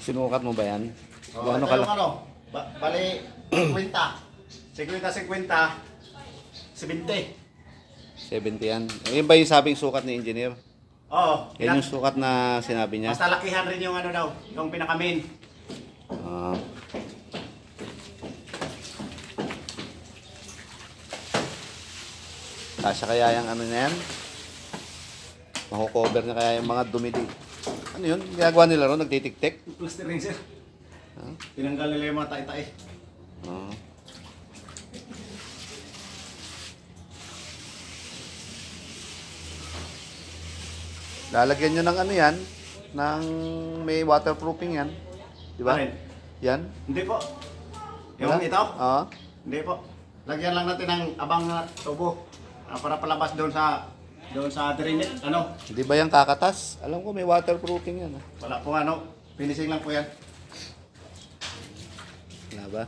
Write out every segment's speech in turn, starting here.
Sinukat mo ba yan? Oh, Gaano ito kala? yung ano, bali 50. 50, 70. 70 yan. Ayun ba yung sabing sukat ni engineer? Oo. Yan yung sukat na sinabi niya? Basta lakihan rin yung ano daw, yung pinaka-main. Ah. Kasya kaya yung ano na yan? Makukover na kaya yung mga dumidi. Ano yun? Ginagawa nila ron? Nagtitik-tik? Plaster rin sir. Ah. Tinanggal nila yung mga tae-tae. Ah. Lalagyan nyo ng ano yan? Ng may waterproofing yan. Di ba? Alin? Yan? Hindi po. Yung Wala? ito? Oo. Hindi po. Lagyan lang natin ng abang na tubo. Para palabas doon sa drainage. Ano? Hindi ba yan kakatas? Alam ko may waterproofing yan. Ah. Wala po ano. Finishing lang po yan. Wala ba?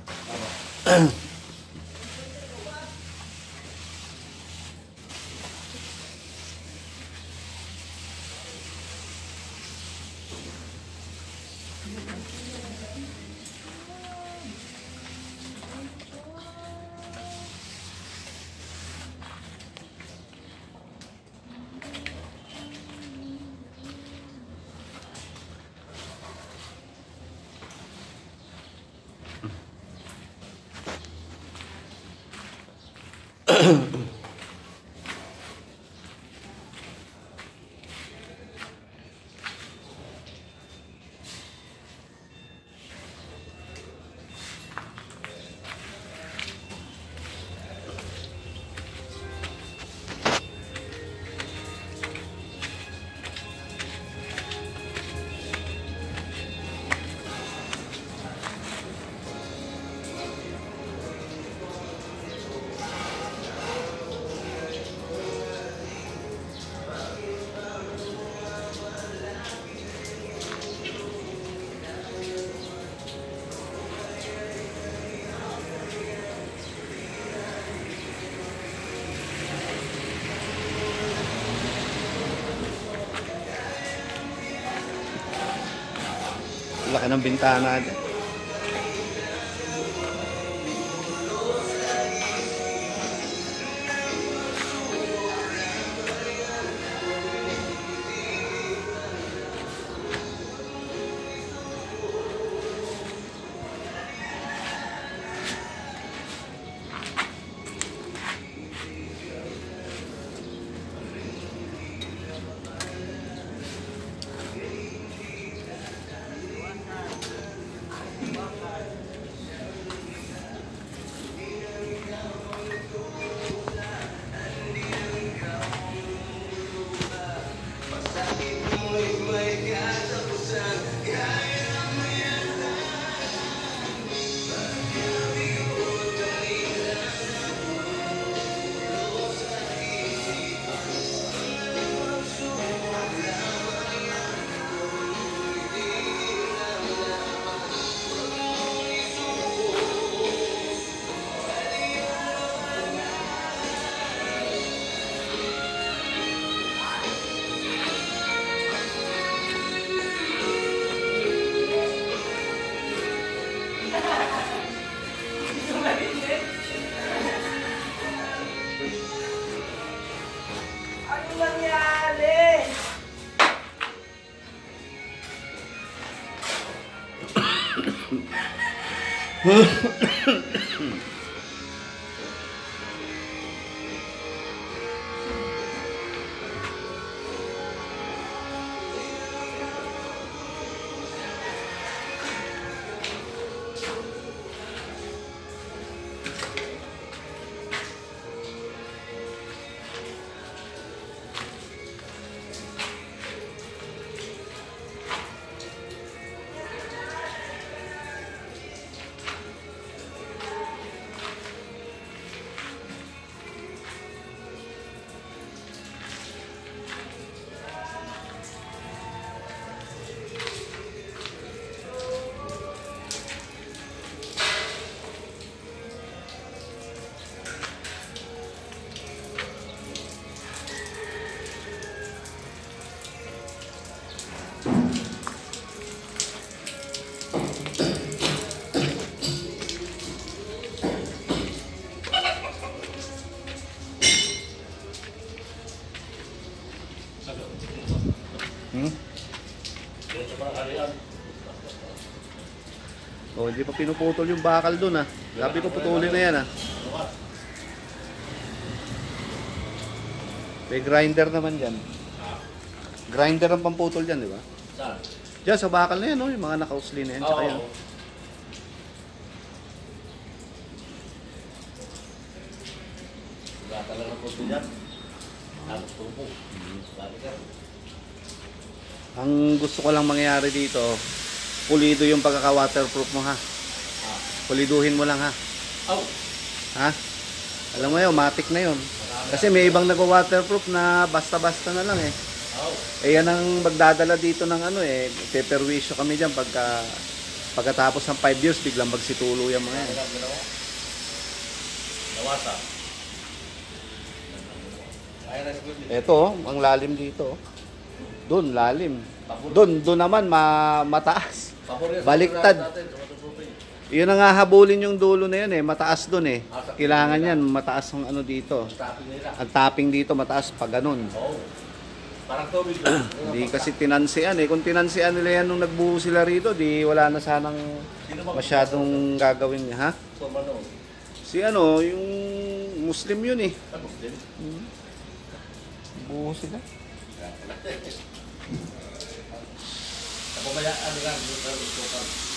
Laki ng bintana dyan. Hmm? Diretso pa ng kalian. Oh, hindi pa pinuputol yung bakal dun ah. Sabi ko putulin na yan ah. Lukas. May grinder naman dyan. Grinder ang pamputol dyan, di ba? Saan? Diyan sa bakal na yan, no? Yung mga nakausli na yan. Tsaka yan. Wala talaga po ito dyan. Halos tubo. Lagi ka. Ang gusto ko lang mangyari dito, pulido yung pagkaka-waterproof mo ha. Puliduhin mo lang ha. Aw! Ha? Alam mo yun, matik na yun. Kasi may ibang nagwa-waterproof na basta-basta na lang eh. Aw! Eh yan ang magdadala dito ng ano eh. Peperwisyo kami dyan pagkatapos ng 5 years, biglang magsitulo yung mga yan. Ginawa, ginawa. Nawasa. Kaya na siguro dito. Ito, oh, ang lalim dito. oh. Doon, lalim. Doon naman, mataas. Paborito Baliktad. natin, waterproofing. Yun ang hahabulin yung dulo na yun eh. Mataas doon eh. Kailangan yan, mataas ang ano dito. Stopping nila. Ang tapping dito, mataas pa ganun. Oo. Parang tubig doon. Hindi kasi tinansian eh. Kung tinansian nila yan nung nagbuo sila rito, di wala na sanang masyadong gagawin niya, ha? So, ano? Si ano, yung Muslim yun eh. Tapos din. Buo sila. Pabayaan nila.